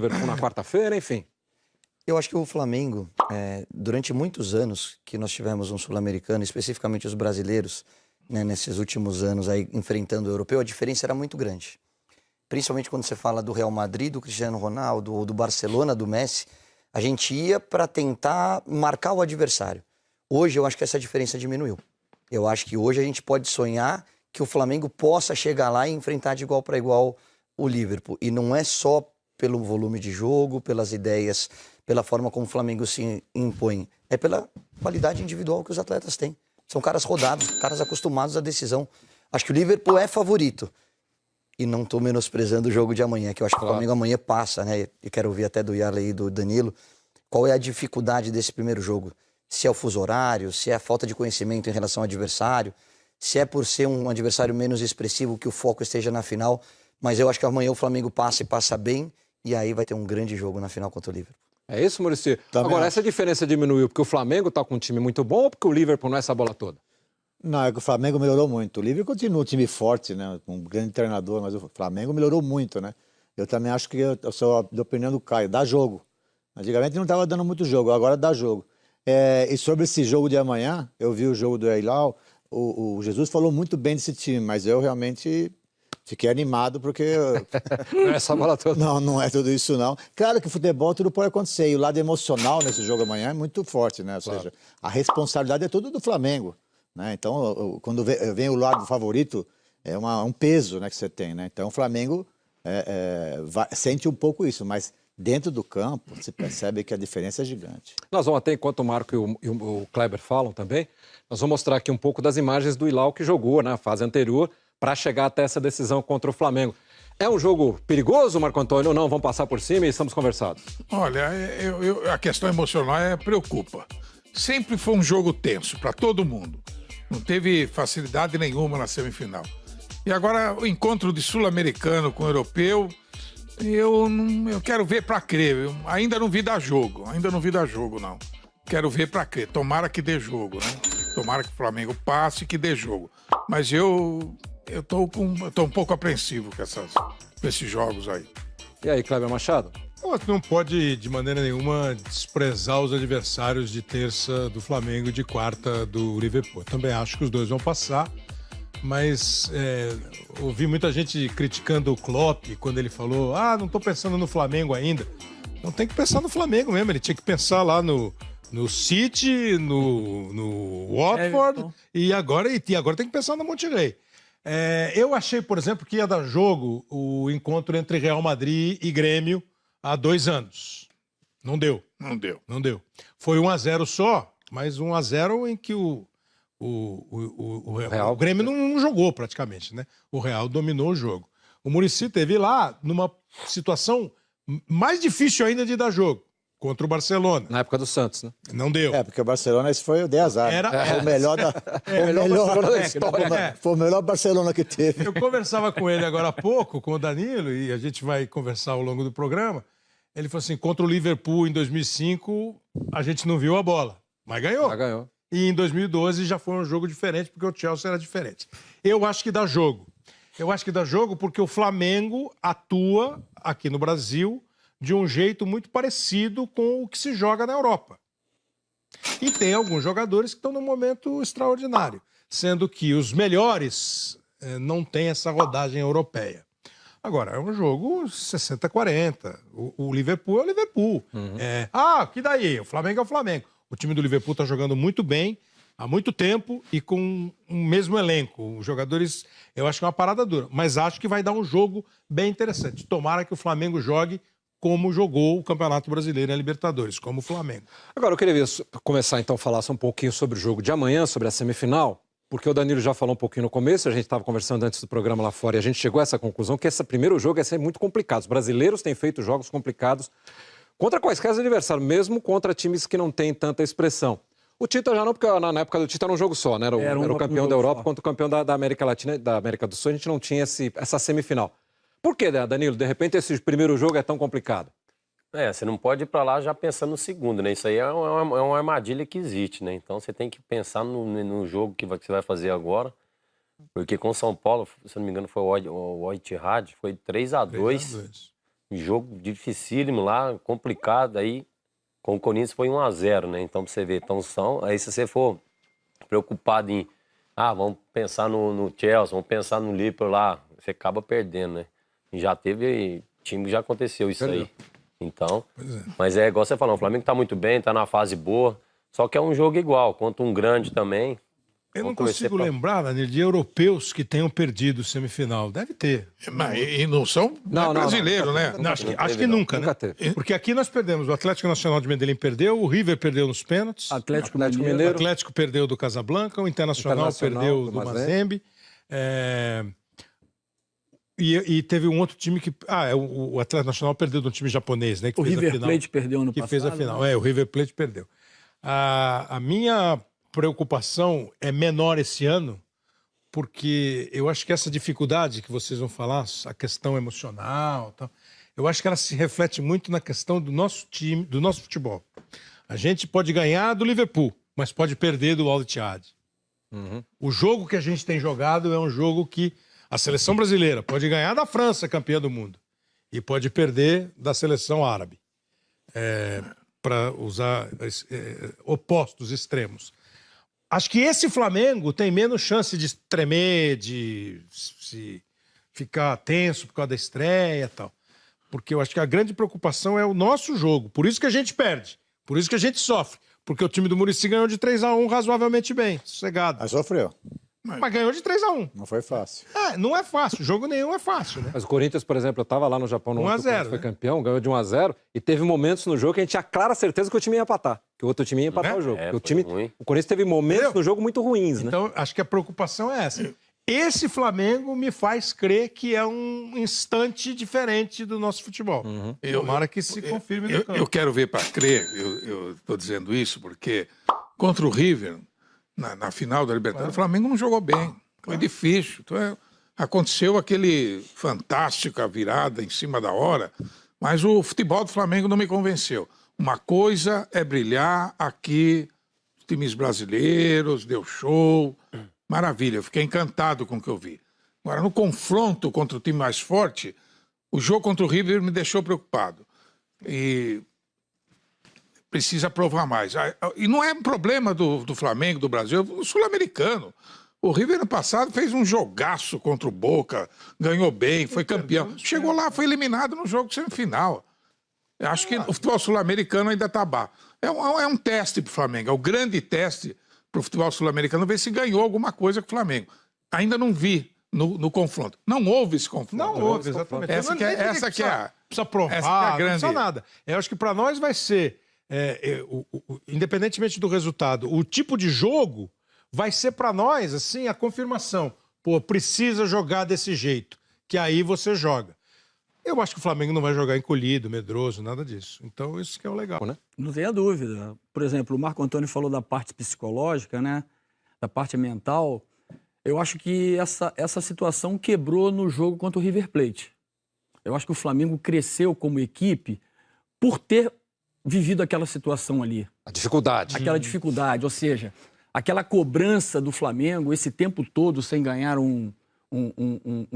Liverpool na quarta-feira, enfim. Eu acho que o Flamengo, durante muitos anos que nós tivemos um sul-americano, especificamente os brasileiros, né, nesses últimos anos aí enfrentando o europeu, a diferença era muito grande. Principalmente quando você fala do Real Madrid, do Cristiano Ronaldo, ou do Barcelona, do Messi, a gente ia para tentar marcar o adversário. Hoje eu acho que essa diferença diminuiu. Eu acho que hoje a gente pode sonhar que o Flamengo possa chegar lá e enfrentar de igual para igual o Liverpool. E não é só pelo volume de jogo, pelas ideias, pela forma como o Flamengo se impõe. É pela qualidade individual que os atletas têm. São caras rodados, caras acostumados à decisão. Acho que o Liverpool é favorito. E não estou menosprezando o jogo de amanhã, que eu acho que o Flamengo amanhã passa, né? E quero ouvir até do Yarley e do Danilo. Qual é a dificuldade desse primeiro jogo? Se é o fuso horário, se é a falta de conhecimento em relação ao adversário, se é por ser um adversário menos expressivo que o foco esteja na final. Mas eu acho que amanhã o Flamengo passa e passa bem, e aí vai ter um grande jogo na final contra o Liverpool. É isso, Muricy? Agora, essa diferença diminuiu porque o Flamengo está com um time muito bom ou porque o Liverpool não é essa bola toda? Não, é que o Flamengo melhorou muito. O Liverpool continua um time forte, né? Um grande treinador, mas o Flamengo melhorou muito, né? Eu também acho que eu sou da opinião do Caio, dá jogo. Antigamente não estava dando muito jogo, agora dá jogo. E sobre esse jogo de amanhã, eu vi o jogo do Hilal, o Jesus falou muito bem desse time, mas eu realmente fiquei animado porque... Não é essa bola toda. Não, não é tudo isso não. Claro que o futebol tudo pode acontecer, e o lado emocional nesse jogo amanhã é muito forte, né? Ou seja, a responsabilidade é tudo do Flamengo. Né? Então, quando vem o lado favorito, é um peso, né, que você tem. Né? Então, o Flamengo sente um pouco isso, mas dentro do campo, você percebe que a diferença é gigante. Nós vamos até, enquanto o Marco e o Kleber falam também, nós vamos mostrar aqui um pouco das imagens do Hilal que jogou na fase anterior para chegar até essa decisão contra o Flamengo. É um jogo perigoso, Marco Antônio, ou não? Vamos passar por cima e estamos conversados. Olha, a questão emocional preocupa. Sempre foi um jogo tenso para todo mundo. Não teve facilidade nenhuma na semifinal. E agora o encontro de sul-americano com europeu, eu quero ver para crer. Eu ainda não vi dar jogo, não. Quero ver para crer. Tomara que dê jogo, né? Tomara que o Flamengo passe e que dê jogo. Mas eu tô um pouco apreensivo com esses jogos aí. E aí, Kleber Machado? Não pode, de maneira nenhuma, desprezar os adversários de terça do Flamengo e de quarta do Liverpool. Também acho que os dois vão passar, mas ouvi muita gente criticando o Klopp quando ele falou não estou pensando no Flamengo ainda. Não tem que pensar no Flamengo mesmo, ele tinha que pensar lá no City, no Watford e agora tem que pensar no Monterrey. Eu achei, por exemplo, que ia dar jogo o encontro entre Real Madrid e Grêmio há 2 anos. Não deu. Foi 1-0 só, mas 1-0 em que o Grêmio não jogou praticamente, né? O Real dominou o jogo. O Muricy teve lá numa situação mais difícil ainda de dar jogo, contra o Barcelona. Na época do Santos, né? Não deu. Porque o Barcelona, esse foi o de azar. Foi o melhor da história. Foi o melhor Barcelona que teve. Eu conversava com ele agora há pouco, com o Danilo, e a gente vai conversar ao longo do programa. Ele falou assim, contra o Liverpool em 2005, a gente não viu a bola, mas ganhou. Já ganhou. E em 2012 já foi um jogo diferente, porque o Chelsea era diferente. Eu acho que dá jogo. Eu acho que dá jogo porque o Flamengo atua aqui no Brasil de um jeito muito parecido com o que se joga na Europa. E tem alguns jogadores que estão num momento extraordinário, sendo que os melhores não têm essa rodagem europeia. Agora, é um jogo 60-40. O Liverpool é o Liverpool. Que daí? O Flamengo é o Flamengo. O time do Liverpool está jogando muito bem, há muito tempo e com o mesmo elenco. Os jogadores, eu acho que é uma parada dura, mas acho que vai dar um jogo bem interessante. Tomara que o Flamengo jogue como jogou o Campeonato Brasileiro e a Libertadores, como o Flamengo. Agora, eu queria começar então a falar só um pouquinho sobre o jogo de amanhã, sobre a semifinal, porque o Danilo já falou um pouquinho no começo, a gente estava conversando antes do programa lá fora e a gente chegou a essa conclusão que esse primeiro jogo ia ser muito complicado. Os brasileiros têm feito jogos complicados contra quaisquer adversários, mesmo contra times que não têm tanta expressão. O Tita já não, porque na época do Tita era um jogo só, né? Era o campeão da Europa contra o campeão da América Latina e da América do Sul, a gente não tinha essa semifinal. Por que, Danilo, de repente esse primeiro jogo é tão complicado? Você não pode ir para lá já pensando no segundo, né? Isso aí é uma armadilha que existe, né? Então você tem que pensar no jogo que você vai fazer agora, porque com o São Paulo, se eu não me engano, foi o Al Ittihad, foi 3-2. jogo dificílimo lá, complicado, aí com o Corinthians foi 1-0, né? Então, pra você ver, aí se você for preocupado em, vamos pensar no Chelsea, vamos pensar no Liverpool lá, você acaba perdendo, né? E já teve time que já aconteceu isso aí. Então, mas é igual você falou, o Flamengo tá muito bem, tá na fase boa, só que é um jogo igual, contra um grande também. Eu não consigo lembrar, Danilo, de europeus que tenham perdido semifinal. Deve ter. E não são brasileiros, né? Acho que nunca, né? Porque aqui nós perdemos. O Atlético Nacional de Medellín perdeu, o River perdeu nos pênaltis. Atlético Mineiro. O Atlético perdeu do Casablanca, o Internacional perdeu do Mazembe. E teve um outro time que... o Atlético Nacional perdeu de um time japonês, né? Que o River Plate perdeu no passado. Que fez a final. O River Plate perdeu. A minha preocupação é menor esse ano, porque eu acho que essa dificuldade que vocês vão falar, a questão emocional, tal, eu acho que ela se reflete muito na questão do nosso time, do nosso futebol. A gente pode ganhar do Liverpool, mas pode perder do Al Ittihad. O jogo que a gente tem jogado é um jogo que a seleção brasileira pode ganhar da França, campeã do mundo, e pode perder da seleção árabe, para usar opostos extremos. Acho que esse Flamengo tem menos chance de tremer, de se ficar tenso por causa da estreia e tal. Porque eu acho que a grande preocupação é o nosso jogo. Por isso que a gente perde. Por isso que a gente sofre. Porque o time do Muricy ganhou de 3-1 razoavelmente bem, sossegado. Mas sofreu. Mas ganhou de 3-1. Não foi fácil. Não é fácil. Jogo nenhum é fácil, né? Mas o Corinthians, por exemplo, eu estava lá no Japão no ano que o Corinthians foi né? campeão, ganhou de 1-0, e teve momentos no jogo que a gente tinha clara certeza que o time ia empatar, que o outro time ia empatar o jogo. O Corinthians teve momentos no jogo muito ruins, né? Então, acho que a preocupação é essa. Esse Flamengo me faz crer que é um instante diferente do nosso futebol. Tomara que se confirme no campo. Eu quero ver para crer, eu estou dizendo isso, porque contra o River, na final da Libertadores, o Flamengo não jogou bem. Foi difícil. Então, aconteceu aquele fantástica virada em cima da hora, mas o futebol do Flamengo não me convenceu. Uma coisa é brilhar aqui, os times brasileiros, deu show, maravilha, eu fiquei encantado com o que eu vi. Agora, no confronto contra o time mais forte, o jogo contra o River me deixou preocupado. E precisa provar mais. E não é um problema do Flamengo, do Brasil, o sul-americano. O River, ano passado, fez um jogaço contra o Boca, ganhou bem, foi campeão. Chegou lá, foi eliminado no jogo semifinal. Eu acho que o futebol sul-americano ainda está baixo. É um teste para o Flamengo, é o grande teste para o futebol sul-americano, ver se ganhou alguma coisa com o Flamengo. Ainda não vi no confronto. Não houve esse confronto. Não houve, exatamente. Essa que é precisa provar, essa que é a grande... não precisa nada. Eu acho que para nós vai ser, independentemente do resultado, o tipo de jogo vai ser para nós, assim, a confirmação. Pô, precisa jogar desse jeito, que aí você joga. Eu acho que o Flamengo não vai jogar encolhido, medroso, nada disso. Então, isso que é o legal, né? Não tenha dúvida. Por exemplo, o Marco Antônio falou da parte psicológica, né? Da parte mental. Eu acho que essa situação quebrou no jogo contra o River Plate. Eu acho que o Flamengo cresceu como equipe por ter vivido aquela situação ali. A dificuldade. Aquela dificuldade, ou seja, aquela cobrança do Flamengo esse tempo todo sem ganhar um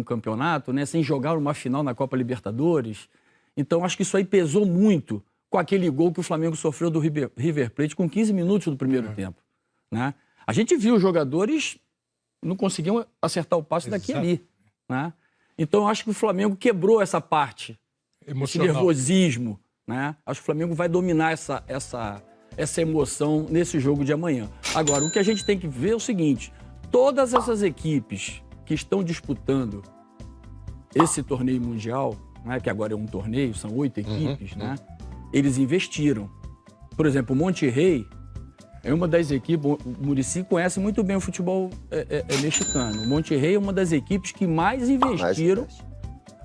campeonato, né? Sem jogar uma final na Copa Libertadores. Então, acho que isso aí pesou muito com aquele gol que o Flamengo sofreu do River Plate com 15 minutos do primeiro tempo, né? A gente viu os jogadores não conseguiam acertar o passe daqui e ali, né? Então, acho que o Flamengo quebrou essa parte, esse nervosismo, né? Acho que o Flamengo vai dominar essa emoção nesse jogo de amanhã. Agora, o que a gente tem que ver é o seguinte: todas essas equipes que estão disputando esse torneio mundial, né, que agora é um torneio, são 8 equipes, né? Eles investiram. Por exemplo, o Monterrey é uma das equipes, o Muricy conhece muito bem o futebol mexicano. O Monterrey é uma das equipes que mais investiram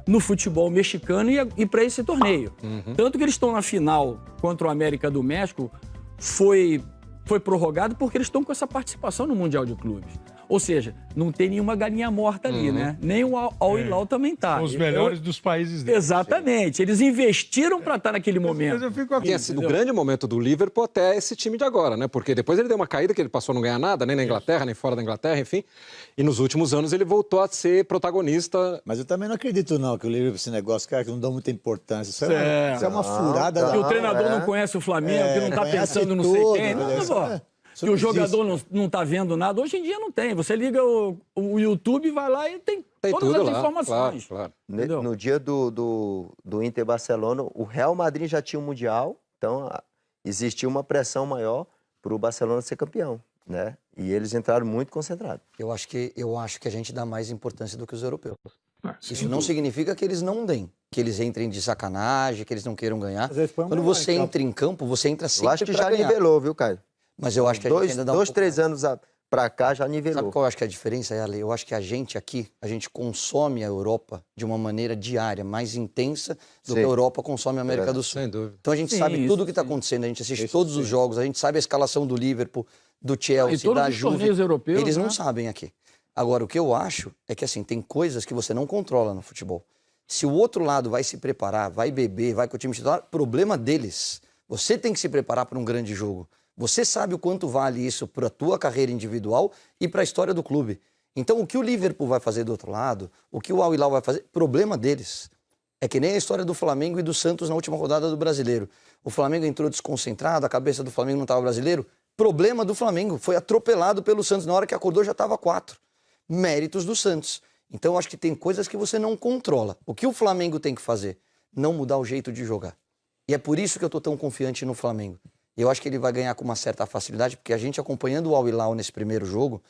no futebol mexicano e para esse torneio. Tanto que eles estão na final contra o América do México, foi prorrogado porque eles estão com essa participação no Mundial de Clubes. Ou seja, não tem nenhuma galinha morta ali, né? Nem o Al Hilal também tá. Os melhores dos países deles. Exatamente. Eles investiram para estar naquele momento. Mas eu fico aqui. Tinha sido o grande momento do Liverpool até esse time de agora, né? Porque depois ele deu uma caída que ele passou a não ganhar nada, nem na Inglaterra, nem fora da Inglaterra, enfim. E nos últimos anos ele voltou a ser protagonista. Mas eu também não acredito, não, que o Liverpool, esse negócio, cara, que não dá muita importância. Isso é uma furada. Que o treinador não conhece o Flamengo, que não tá pensando não sei quem. Não, que o jogador não tá vendo nada. Hoje em dia não tem. Você liga o YouTube, vai lá e tem todas as informações. Claro. No dia do Inter Barcelona, o Real Madrid já tinha um Mundial, então existia uma pressão maior para o Barcelona ser campeão, né? E eles entraram muito concentrados. Eu acho que a gente dá mais importância do que os europeus. Isso não significa que eles não deem, que eles entrem de sacanagem, que eles não queiram ganhar. Quando você entra em campo, você entra sempre eu acho que pra já ganhar. Nivelou, viu, Caio? Mas eu acho que a gente ainda dá 3 anos pra cá já nivelou. Sabe qual eu acho que é a diferença, Ale? Eu acho que a gente aqui, a gente consome a Europa de uma maneira diária, mais intensa do que a Europa consome a América do Sul. Sem dúvida. Então a gente sabe tudo o que está acontecendo, a gente assiste todos os jogos, a gente sabe a escalação do Liverpool, do Chelsea, da Juve. Europeus, eles não sabem aqui. Agora, o que eu acho é que assim, tem coisas que você não controla no futebol. Se o outro lado vai se preparar, vai beber, vai com o time titular, problema deles. Você tem que se preparar para um grande jogo. Você sabe o quanto vale isso para a tua carreira individual e para a história do clube. Então, o que o Liverpool vai fazer do outro lado, o que o Al Hilal vai fazer, problema deles. É que nem a história do Flamengo e do Santos na última rodada do Brasileiro. O Flamengo entrou desconcentrado, a cabeça do Flamengo não estava brasileiro. Problema do Flamengo, foi atropelado pelo Santos. Na hora que acordou já estava 4. Méritos do Santos. Então, eu acho que tem coisas que você não controla. O que o Flamengo tem que fazer? Não mudar o jeito de jogar. E é por isso que eu estou tão confiante no Flamengo. Eu acho que ele vai ganhar com uma certa facilidade, porque a gente acompanhando o Al Hilal nesse primeiro jogo,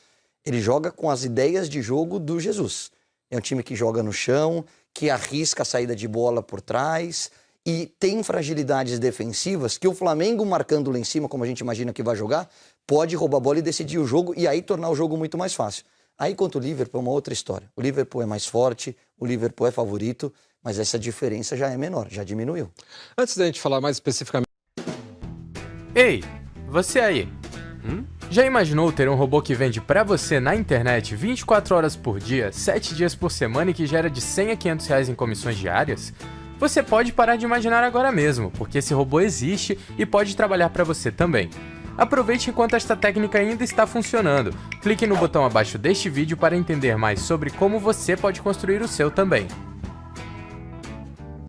ele joga com as ideias de jogo do Jesus. É um time que joga no chão, que arrisca a saída de bola por trás e tem fragilidades defensivas que o Flamengo, marcando lá em cima, como a gente imagina que vai jogar, pode roubar a bola e decidir o jogo e aí tornar o jogo muito mais fácil. Aí, quanto o Liverpool, é uma outra história. O Liverpool é mais forte, o Liverpool é favorito, mas essa diferença já é menor, já diminuiu. Antes da gente falar mais especificamente... Ei, você aí, já imaginou ter um robô que vende pra você na internet 24 horas por dia, 7 dias por semana e que gera de 100 a 500 reais em comissões diárias? Você pode parar de imaginar agora mesmo, porque esse robô existe e pode trabalhar pra você também. Aproveite enquanto esta técnica ainda está funcionando. Clique no botão abaixo deste vídeo para entender mais sobre como você pode construir o seu também.